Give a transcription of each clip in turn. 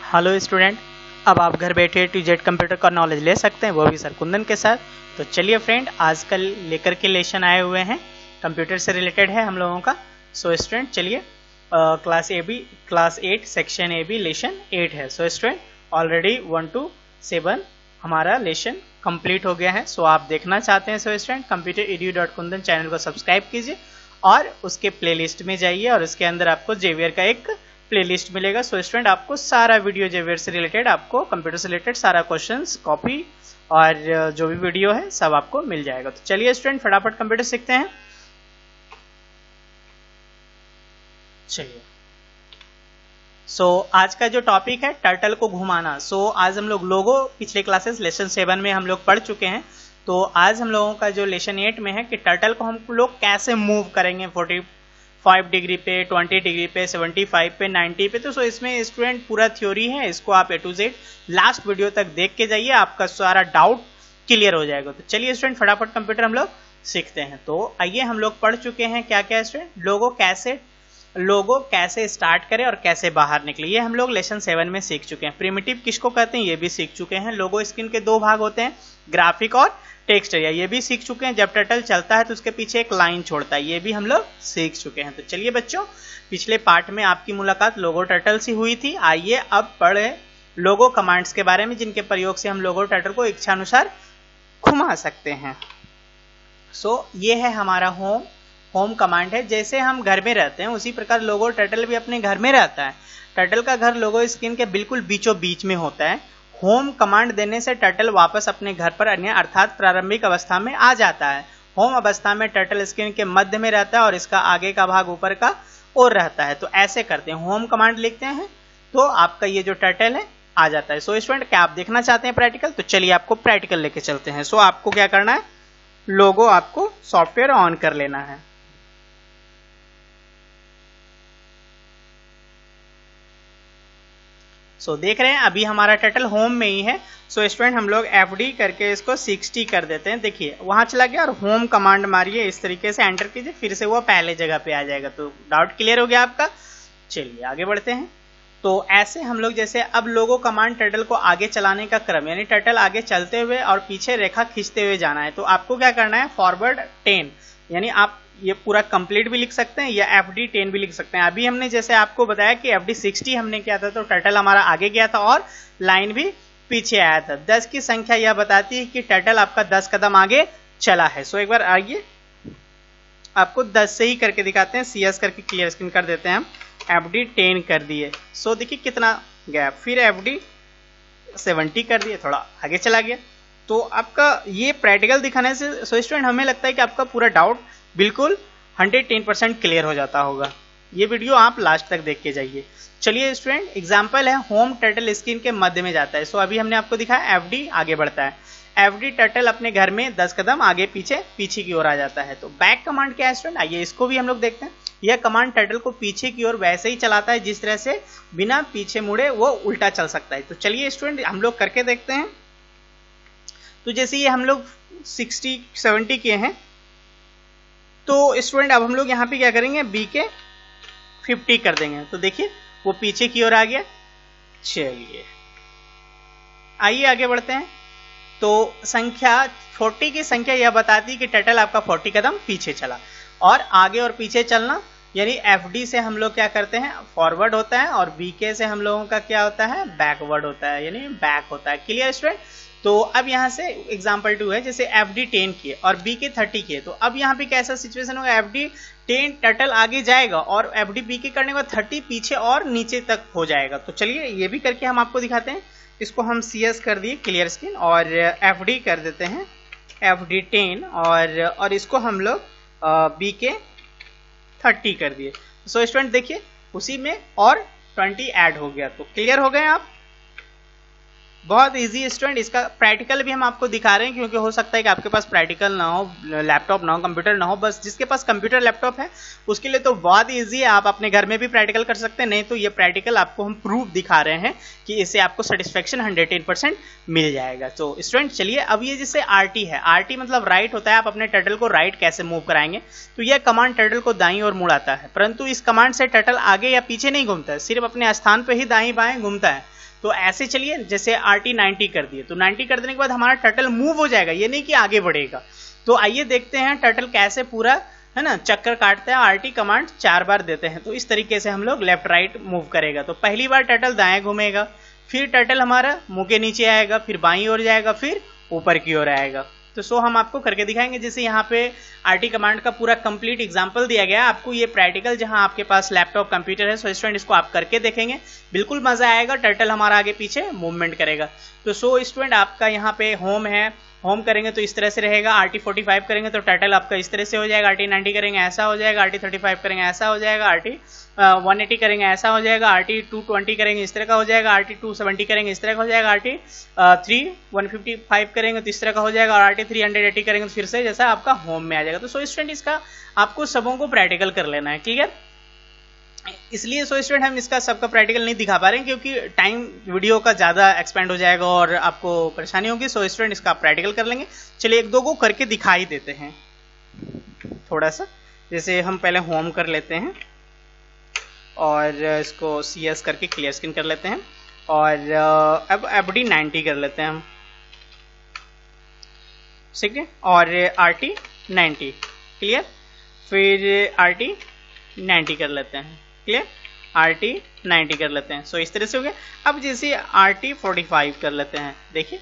Hello student, अब आप घर बैठे टू जेड कंप्यूटर का नॉलेज ले सकते हैं, वो भी सर कुंदन के साथ। तो चलिए फ्रेंड, आज कल लेकर के लेसन आए हुए हैं, कंप्यूटर से रिलेटेड है हम लोगों का। सो स्टूडेंट चलिए, class 8 section A B lesson 8 है। सो स्टूडेंट ऑलरेडी 1 to 7 हमारा लेसन कंप्लीट हो गया है। सो आप देखना चाहते हैं सो स्टूडेंट computeredu.kundan चैनल को सब्सक्राइब कीजिए और उसके प्लेलिस्ट में जाइए और उसके अंदर आपको जेवियर का एक प्लेलिस्ट मिलेगा। सो स्टूडेंट आपको सारा वीडियो जेवियर से रिलेटेड, आपको कंप्यूटर से रिलेटेड सारा क्वेश्चंस, कॉपी और जो भी वीडियो है सब आपको मिल जाएगा। तो चलिए स्टूडेंट फटाफट कंप्यूटर सीखते हैं। चलिए आज का जो टॉपिक है टर्टल को घुमाना। आज हम लोग लोगो पिछले क्लासेस लेसन 7 में हम लोग पढ़ चुके हैं। तो आज हम लोगों का जो लेसन 8 में है कि टर्टल को हम लोग कैसे मूव करेंगे 45 डिग्री पे, 20 डिग्री पे, 75 पे, 90 पे। तो इसमें स्टूडेंट पूरा थ्योरी है, इसको आप A to Z last video तक देख के जाइए, आपका सारा डाउट क्लियर हो जाएगा। तो चलिए स्टूडेंट फटाफट कंप्यूटर हम लोग सीखते हैं। तो आइए, हम लोग पढ़ चुके हैं क्या क्या स्टूडेंट, लोगो कैसे स्टार्ट करें और कैसे बाहर निकले, ये हम लोग लेसन 7 में सीख चुके हैं। प्रिमिटिव किसको कहते हैं ये भी सीख चुके हैं। लोगो स्क्रीन के 2 भाग होते हैं, ग्राफिक और टेक्स्ट एरिया, ये भी सीख चुके हैं। जब टर्टल चलता है तो उसके पीछे एक लाइन छोड़ता है, ये भी हम लोग सीख चुके हैं। तो चलिए बच्चों, पिछले पार्ट में आपकी मुलाकात लोगो टर्टल से हुई थी। आइए अब पढ़े लोगो कमांड्स के बारे में, जिनके प्रयोग से हम लोगो टर्टल को इच्छानुसार घुमा सकते हैं। ये है हमारा होम कमांड है। जैसे हम घर में रहते हैं उसी प्रकार लोगो टर्टल भी अपने घर में रहता है। टर्टल का घर लोगो स्क्रीन के बिल्कुल बीचों बीच में होता है। होम कमांड देने से टर्टल वापस अपने घर पर अर्थात प्रारंभिक अवस्था में आ जाता है। होम अवस्था में टर्टल स्क्रीन के मध्य में रहता है और इसका आगे का भाग ऊपर का ओर रहता है। तो ऐसे करते हैं, होम कमांड लिखते हैं तो आपका ये जो टर्टल है आ जाता है। स्टूडेंट क्या आप देखना चाहते हैं प्रैक्टिकल? तो चलिए आपको प्रैक्टिकल लेके चलते हैं। आपको क्या करना है, लोगो आपको सॉफ्टवेयर ऑन कर लेना है। देख रहे हैं अभी हमारा टर्टल होम में ही है। स्टूडेंट हम लोग FD करके इसको 60 कर देते हैं। देखिए वहां चला गया और होम कमांड मारिए, इस तरीके से एंटर कीजिए, फिर से वो पहले जगह पे आ जाएगा। तो डाउट क्लियर हो गया आपका? चलिए आगे बढ़ते हैं। तो ऐसे हम लोग जैसे अब लोगो कमांड टर्टल को आगे चलाने का क्रम, यानी टर्टल आगे चलते हुए और पीछे रेखा खींचते हुए जाना है। तो आपको क्या करना है, फॉरवर्ड 10, यानी आप ये पूरा कंप्लीट भी लिख सकते हैं या FD 10 भी लिख सकते हैं। अभी हमने जैसे आपको बताया कि FD 60 हमने किया था तो टर्टल हमारा आगे गया था और लाइन भी पीछे आया था। 10 की संख्या यह बताती है कि टर्टल आपका 10 कदम आगे चला है। एक बार आइए आपको 10 से ही करके दिखाते हैं। CS करके क्लियर स्क्रीन कर देते हैं हम। FD 10 कर दिए। देखिए कितना गया, फिर FD 70 कर दिए, थोड़ा आगे चला गया। तो आपका ये प्रैक्टिकल दिखाने से स्टूडेंट हमें लगता है कि आपका पूरा डाउट बिल्कुल 110% क्लियर हो जाता होगा। ये वीडियो आप लास्ट तक देख के जाइए। चलिए स्टूडेंट, एग्जांपल है होम टर्टल स्क्रीन के मध्य में जाता है। अभी हमने आपको दिखाया FD आगे बढ़ता है। FD टर्टल अपने घर में 10 कदम आगे पीछे की ओर आ जाता है। तो बैक कमांड क्या है स्टूडेंट, आइए इसको भी हम लोग देखते हैं। यह कमांड टर्टल को पीछे की ओर वैसे ही चलाता है जिस तरह से बिना पीछे मुड़े वो उल्टा चल सकता है। तो चलिए स्टूडेंट हम लोग करके देखते हैं। तो जैसे ये हम लोग 60-70 किए हैं, तो स्टूडेंट अब हम लोग यहाँ पे क्या करेंगे, B के 50 कर देंगे। तो देखिए वो पीछे की ओर आ गया। चलिए आइए आगे बढ़ते हैं। तो संख्या 40 की संख्या यह बताती है कि टर्टल आपका 40 कदम पीछे चला। और आगे और पीछे चलना, यानी FD से हम लोग क्या करते हैं, फॉरवर्ड होता है, और BK से हम लोगों का क्या होता है, बैकवर्ड होता है, यानी बैक होता है। Clear student? तो अब यहाँ से एग्जाम्पल 2 है, जैसे FD 10 किए और BK 30 किए। तो अब यहाँ पे कैसा सिचुएशन होगा, FD 10 टर्टल आगे जाएगा और FD BK करने के बाद 30 पीछे और नीचे तक हो जाएगा। तो चलिए ये भी करके हम आपको दिखाते हैं। इसको हम CS कर दिए क्लियर स्क्रीन और FD कर देते हैं FD 10 और इसको हम लोग BK 30 कर दिए। स्टूडेंट देखिए उसी में और 20 ऐड हो गया। तो क्लियर हो गए आप? बहुत इजी स्टूडेंट। इसका प्रैक्टिकल भी हम आपको दिखा रहे हैं क्योंकि हो सकता है कि आपके पास प्रैक्टिकल ना हो, लैपटॉप ना हो, कंप्यूटर ना हो। बस जिसके पास कंप्यूटर लैपटॉप है उसके लिए तो बहुत इजी है, आप अपने घर में भी प्रैक्टिकल कर सकते हैं। नहीं तो ये प्रैक्टिकल आपको हम प्रूफ दिखा रहे हैं कि इससे आपको सेटिस्फेक्शन 110% मिल जाएगा। तो स्टूडेंट चलिए, अब ये जैसे RT है, RT मतलब राइट होता है। आप अपने टर्टल को राइट कैसे मूव कराएंगे, तो यह कमांड टर्टल को दाईं ओर मुड़ाता है, परंतु इस कमांड से टर्टल आगे या पीछे नहीं घूमता है, सिर्फ अपने स्थान पर ही दाईं बाएं घूमता है। तो ऐसे चलिए जैसे RT 90 कर दिए, तो 90 कर देने के बाद हमारा टर्टल मूव हो जाएगा, ये नहीं कि आगे बढ़ेगा। तो आइए देखते हैं टर्टल कैसे पूरा है ना चक्कर काटता है। RT कमांड 4 बार देते हैं, तो इस तरीके से हम लोग लेफ्ट राइट मूव करेगा। तो पहली बार टर्टल दाएं घूमेगा, फिर टर्टल हमारा मुंह के नीचे आएगा, फिर बाईं ओर जाएगा, फिर ऊपर की ओर आएगा। तो सो हम आपको करके दिखाएंगे। जैसे यहाँ पे RT कमांड का पूरा कंप्लीट एग्जांपल दिया गया है आपको, ये प्रैक्टिकल जहाँ आपके पास लैपटॉप कंप्यूटर है। सो स्टूडेंट इसको आप करके देखेंगे, बिल्कुल मजा आएगा। टर्टल हमारा आगे पीछे मूवमेंट करेगा। तो सो स्टूडेंट आपका यहाँ पे होम है, होम करेंगे तो इस तरह से रहेगा। RT 45 करेंगे तो टर्टल आपका इस तरह से हो जाएगा। RT 90 करेंगे ऐसा हो जाएगा। RT 35 करेंगे ऐसा हो जाएगा। RT 180 करेंगे ऐसा हो जाएगा। RT 220 करेंगे इस तरह का हो जाएगा। RT 270 करेंगे इस तरह का हो जाएगा। RT 155 करेंगे तो इस तरह का हो जाएगा। और RT 380 करेंगे तो फिर से जैसा आपका होम में आ जाएगा। तो सो स्टूडेंट इसका आपको सबों को प्रैक्टिकल कर लेना है, क्लियर। इसलिए सो स्टूडेंट हम इसका सबका प्रैक्टिकल नहीं दिखा पा रहे हैं क्योंकि टाइम वीडियो का ज़्यादा एक्सपेंड हो जाएगा और आपको परेशानी होगी। सो स्टूडेंट इसका प्रैक्टिकल कर लेंगे। चलिए एक दो को करके दिखाई देते हैं थोड़ा सा। जैसे हम पहले होम कर लेते हैं और इसको CS करके क्लियर स्क्रीन कर लेते हैं और अब FD 90 कर लेते हैं हम, ठीक है। और RT 90 क्लियर, फिर RT 90 कर लेते हैं, क्लियर। RT 90 कर लेते हैं। सो इस तरह से हो गया। अब जैसे RT 45 कर लेते हैं, देखिए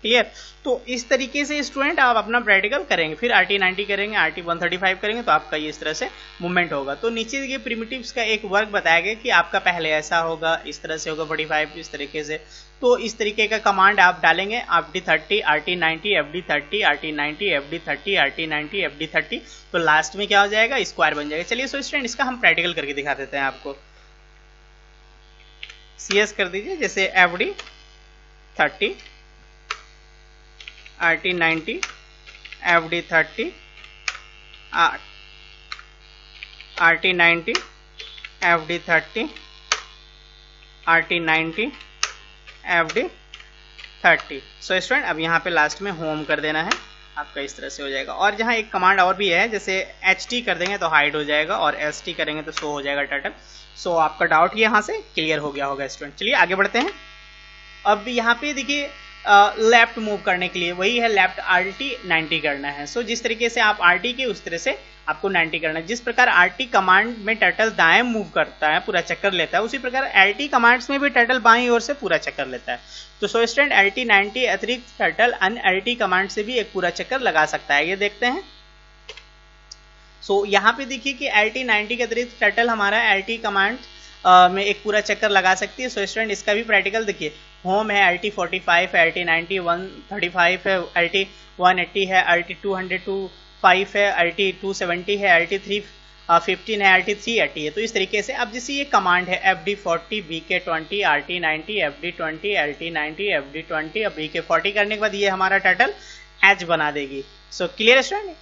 क्लियर। तो इस तरीके से स्टूडेंट आप अपना प्रैक्टिकल करेंगे। फिर RT 90 करेंगे, RT 135 करेंगे तो आपका ये इस तरह से मूवमेंट होगा। तो नीचे ये प्रिमिटिव्स का एक वर्क बताया गया कि आपका पहले ऐसा होगा, इस तरह से होगा 45 इस तरीके से। तो इस तरीके का कमांड आप डालेंगे FD 30 RT 90 FD 30 RT 90 FD 30 RT 90 FD 30, तो लास्ट में क्या हो जाएगा, स्क्वायर बन जाएगा। चलिए सो स्टूडेंट इसका हम प्रैक्टिकल करके दिखा देते हैं आपको। CS कर दीजिए, जैसे FD 30 RT 90 FD 30 RT 90 FD 30 RT 90 FD 30। So student अब यहाँ पे लास्ट में होम कर देना है, आपका इस तरह से हो जाएगा। और जहाँ एक कमांड और भी है, जैसे HT कर देंगे तो हाइड हो जाएगा और ST करेंगे तो शो हो जाएगा टर्टल। सो आपका डाउट यहाँ से क्लियर हो गया होगा स्टूडेंट। चलिए आगे बढ़ते हैं। अब यहाँ पे देखिए लेफ्ट मूव करने के लिए वही है, लेफ्ट RT 90 करना है। सो जिस तरीके से आप RT के उस तरह से आपको 90 करना है। जिस प्रकार RT कमांड में टर्टल दाएं मूव करता है, पूरा चक्कर लेता है, उसी प्रकार LT कमांड्स में भी टर्टल बाईं ओर से पूरा चक्कर लेता है। तो सो स्टूडेंट LT 90 अतिरिक्त टर्टल अन्य LT कमांड से भी एक पूरा चक्कर लगा सकता है, ये देखते हैं। सो यहाँ पे देखिए कि LT 90 के अतिरिक्त टर्टल हमारा LT कमांड में एक पूरा चक्कर लगा सकती है। सो स्टूडेंट इसका भी प्रैक्टिकल देखिए। होम है, LT 45 है, LT 90 135 है, LT 180 है, LT 205 है, LT 270 है, LT 315 है, LT 380 है। तो इस तरीके से अब जैसे ये कमांड है FD 40 BK 20 RT 90 FD 20 LT 90 FD 20, अब BK 40 करने के बाद ये हमारा टर्टल H बना देगी। So clear student.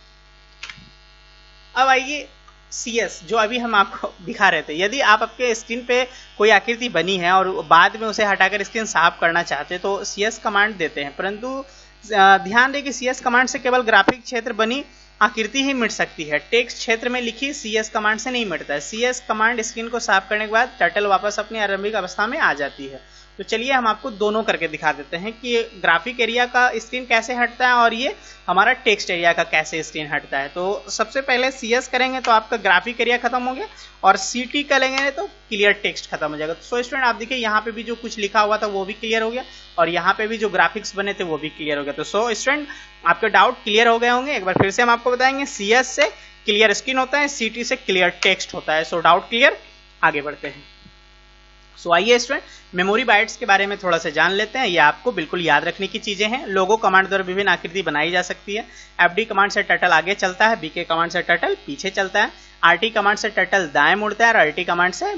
अब आइए CS जो अभी हम आपको दिखा रहे थे। यदि आप आपके स्क्रीन पे कोई आकृति बनी है और बाद में उसे हटाकर स्क्रीन साफ करना चाहते हैं तो CS कमांड देते हैं, परंतु ध्यान दें कि CS कमांड से केवल ग्राफिक क्षेत्र बनी आकृति ही मिट सकती है, टेक्स्ट क्षेत्र में लिखी CS कमांड से नहीं मिटता है। CS कमांड स्क्रीन को साफ करने के बाद टर्टल वापस अपनी आरंभिक अवस्था में आ जाती है। तो चलिए हम आपको दोनों करके दिखा देते हैं कि ग्राफिक एरिया का स्क्रीन कैसे हटता है और ये हमारा टेक्स्ट एरिया का कैसे स्क्रीन हटता है। तो सबसे पहले CS करेंगे तो आपका ग्राफिक एरिया खत्म हो गया और CT करेंगे तो क्लियर टेक्स्ट खत्म हो जाएगा। तो सो स्टूडेंट आप देखिए यहाँ पे भी जो कुछ लिखा हुआ था वो भी क्लियर हो गया और यहाँ पे भी जो ग्राफिक्स बने थे वो भी क्लियर हो गया। तो सो स्टूडेंट आपके डाउट क्लियर हो गए होंगे। एक बार फिर से हम आपको बताएंगे, CS से क्लियर स्क्रीन होता है, CT से क्लियर टेक्स्ट होता है। सो डाउट क्लियर, आगे बढ़ते हैं। सो आइए स्टूडेंट मेमोरी बाइट्स के बारे में थोड़ा सा जान लेते हैं। ये आपको बिल्कुल याद रखने की चीजें हैं। लोगो कमांड द्वारा विभिन्न आकृति बनाई जा सकती है। FD कमांड से टर्टल आगे चलता है, BK कमांड से टर्टल पीछे चलता है, RT कमांड से टर्टल दाएं मुड़ता है और LT कमांड से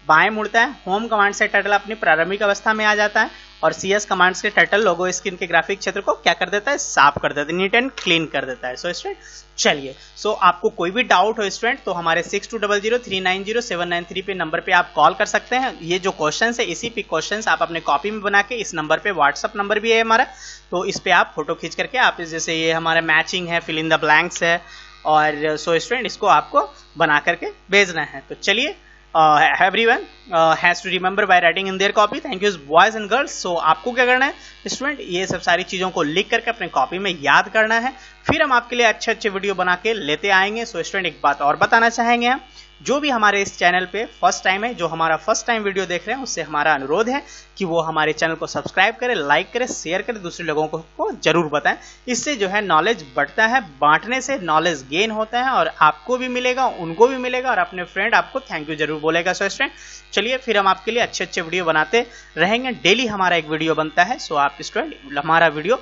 बाएं मुड़ता है। होम कमांड से टर्टल अपनी प्रारंभिक अवस्था में आ जाता है और CS कमांड से टर्टल लोगो स्क्रीन के ग्राफिक क्षेत्र को क्या कर देता है, साफ कर देता है, नीट एंड क्लीन कर देता है। सो स्टूडेंट चलिए, सो आपको कोई भी डाउट हो स्टूडेंट तो हमारे 6200390793 पे नंबर पे आप कॉल कर सकते हैं। ये जो क्वेश्चन है इसी पे क्वेश्चन आप अपने कॉपी में बना के, इस नंबर पे व्हाट्सअप नंबर भी है हमारा, तो इस पे आप फोटो खींच करके आप जैसे ये हमारा मैचिंग है, फिल इन द ब्लैंक्स है और सो स्टूडेंट इसको आपको बना करके भेजना है। तो चलिए everyone has to remember by writing in their copy. Thank you boys and girls. So आपको क्या करना है स्टूडेंट, ये सब सारी चीज़ों को लिख करके अपने कॉपी में याद करना है, फिर हम आपके लिए अच्छे अच्छे वीडियो बना के लेते आएंगे। सो स्टूडेंट एक बात और बताना चाहेंगे, हम जो भी हमारे इस चैनल पे फर्स्ट टाइम है, जो हमारा फर्स्ट टाइम वीडियो देख रहे हैं, उससे हमारा अनुरोध है कि वो हमारे चैनल को सब्सक्राइब करें, लाइक करें, शेयर करें, दूसरे लोगों को जरूर बताएं। इससे जो है नॉलेज बढ़ता है, बांटने से नॉलेज गेन होता है और आपको भी मिलेगा, उनको भी मिलेगा और अपने फ्रेंड आपको थैंक यू जरूर बोलेगा। सो स्टूडेंट चलिए फिर हम आपके लिए अच्छे अच्छे वीडियो बनाते रहेंगे, डेली हमारा एक वीडियो बनता है। सो आप स्टूडेंट हमारा वीडियो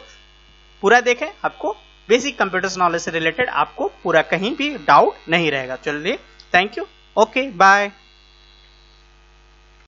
पूरा देखें, आपको बेसिक कंप्यूटर नॉलेज से रिलेटेड आपको पूरा कहीं भी डाउट नहीं रहेगा। चलिए थैंक यू, ओके बाय।